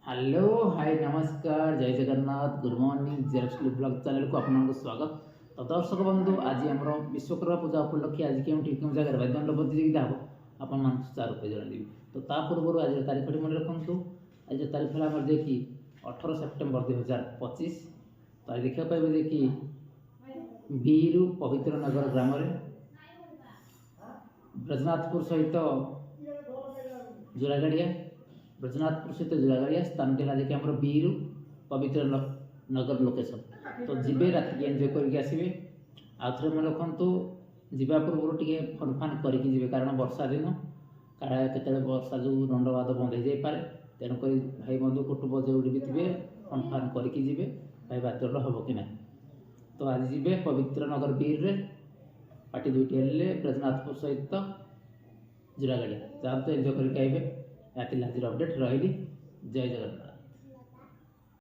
Hello hi नमस्कार जय Jagannath good morning Xerox blog channel को आपको स्वागत। तो दर्शक बंधु आज आम विश्वकर्मा पूजा उपलक्षे आज क्यों जगह वैदंड प्रतियोगिता हम आपण मान चार रूपये जनदेवी। तो पूर्व आज तारीख मन रखु आज तारीख है आम देखिए 18 सेप्टेम्बर 2025। तो आज देखा पाइबे देखिए बीरु पवित्र नगर ग्राम ब्रजनाथपुर सहित जोरागाड़िया ब्रजनाथपुर सहित जोरागाड़िया स्थान टे देखिए आम बीरु पवित्र नगर लोकेशन। तो जीवे रात एंजय करके आसवे आउ मन रखु जा पूर्व टे फन फान करके कारण वर्षा दिन काड़ा केत वर्षा जो दंडवाद बंद हो जापे तेणुक भाई बंधु कुटुंब जो भी थे फन फान करके जी भाई बातर हम कि ना। तो आज जी पवित्र नगर बीर रे पार्टी दुईटी हेल्ले ब्रजनाथपुर सहित जोरागाड़िया जाते एंजय करके आइए। आज अपडेट रही जय जगन्नाथ।